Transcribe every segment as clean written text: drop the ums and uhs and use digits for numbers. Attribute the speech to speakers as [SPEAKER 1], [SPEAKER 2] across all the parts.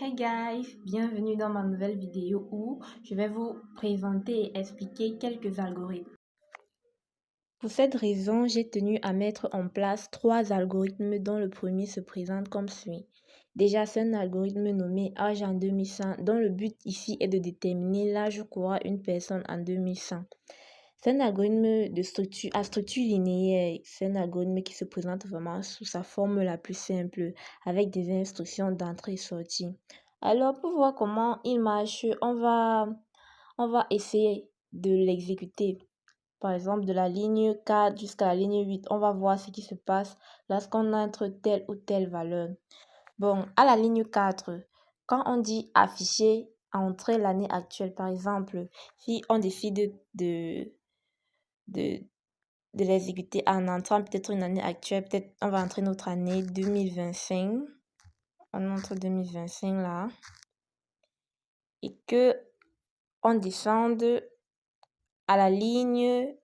[SPEAKER 1] Hey guys, bienvenue dans ma nouvelle vidéo où je vais vous présenter et expliquer quelques algorithmes. Pour cette raison, j'ai tenu à mettre en place 3 algorithmes dont le premier se présente comme suit. Déjà, c'est un algorithme nommé âge en 2100 dont le but ici est de déterminer l'âge qu'aura une personne en 2100. C'est un algorithme à structure linéaire. C'est un algorithme qui se présente vraiment sous sa forme la plus simple, avec des instructions d'entrée et sortie. Alors, pour voir comment il marche, on va essayer de l'exécuter. Par exemple, de la ligne 4 jusqu'à la ligne 8, on va voir ce qui se passe lorsqu'on entre telle ou telle valeur. Bon, à la ligne 4, quand on dit afficher, entrer l'année actuelle, par exemple, si on décide de, de l'exécuter en entrant peut-être une année actuelle, peut-être on va entrer notre année 2025. On entre 2025 là. Et que on descende à la ligne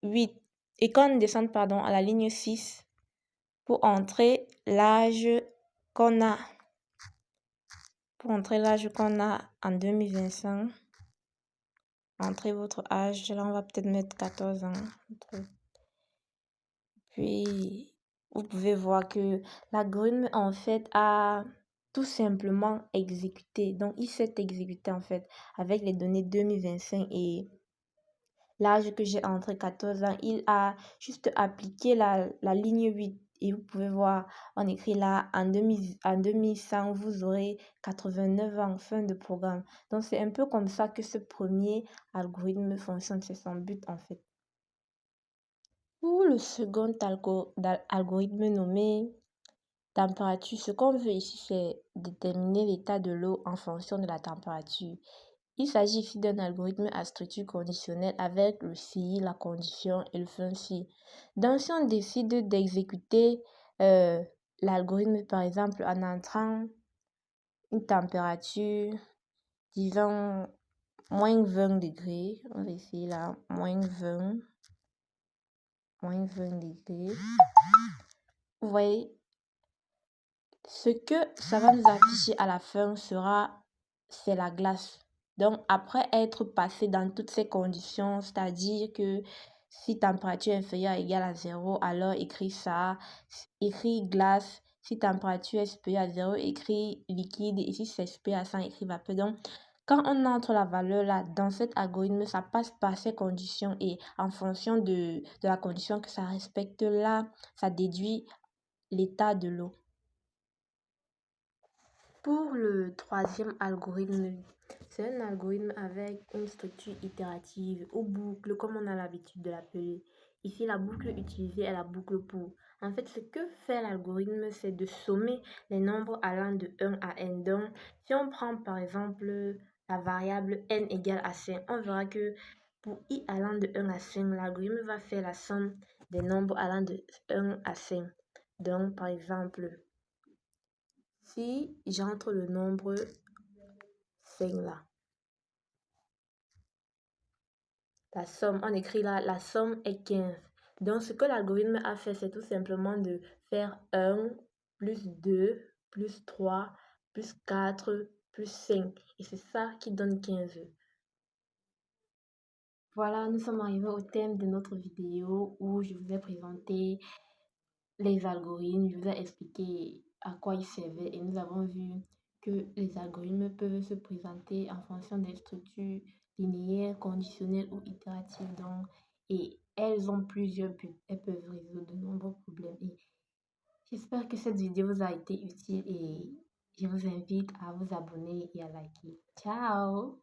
[SPEAKER 1] 8. Et qu'on descende, pardon, à la ligne 6 pour entrer l'âge qu'on a. Pour entrer l'âge qu'on a en 2025. Entrez votre âge. Là, on va peut-être mettre 14 ans. Puis, vous pouvez voir que l'algorithme, en fait, a tout simplement exécuté. Donc, il s'est exécuté, en fait, avec les données 2025 et l'âge que j'ai entre 14 ans. Il a juste appliqué la ligne 8. Et vous pouvez voir, on écrit là, en 2100, vous aurez 89 ans, fin de programme. Donc, c'est un peu comme ça que ce premier algorithme fonctionne. C'est son but, en fait. Pour le second algorithme nommé température, ce qu'on veut ici, c'est déterminer l'état de l'eau en fonction de la température. Il s'agit ici d'un algorithme à structure conditionnelle avec le si, la condition et le fin si. Donc, si on décide d'exécuter l'algorithme, par exemple, en entrant une température, disons, moins 20 degrés, on va essayer là, moins 20 degrés. Vous voyez, ce que ça va nous afficher à la fin c'est la glace. Donc, après être passé dans toutes ces conditions, c'est-à-dire que si température inférieure égale à 0, alors écrit ça, écrit glace. Si température est supérieure à 0, écrit liquide. Et si c'est supérieur à 100, écrit vapeur. Donc, quand on entre la valeur là, dans cet algorithme, ça passe par ces conditions. Et en fonction de la condition que ça respecte là, ça déduit l'état de l'eau. Pour le troisième algorithme, c'est un algorithme avec une structure itérative ou boucle, comme on a l'habitude de l'appeler. Ici, la boucle utilisée est la boucle pour. En fait, ce que fait l'algorithme, c'est de sommer les nombres allant de 1 à n. Donc, si on prend par exemple la variable n égale à 5, on verra que pour i allant de 1 à 5, l'algorithme va faire la somme des nombres allant de 1 à 5. Donc, par exemple, si j'entre le nombre 5 là, la somme, on écrit là, la somme est 15. Donc, ce que l'algorithme a fait, c'est tout simplement de faire 1 plus 2 plus 3 plus 4 plus 5. Et c'est ça qui donne 15. Voilà, nous sommes arrivés au thème de notre vidéo où je vous ai présenté les algorithmes, je vous ai expliqué à quoi ils servaient et nous avons vu que les algorithmes peuvent se présenter en fonction des structures linéaires, conditionnelles ou itératives. Donc, et elles ont plusieurs buts. Elles peuvent résoudre de nombreux problèmes. Et j'espère que cette vidéo vous a été utile et je vous invite à vous abonner et à liker. Ciao!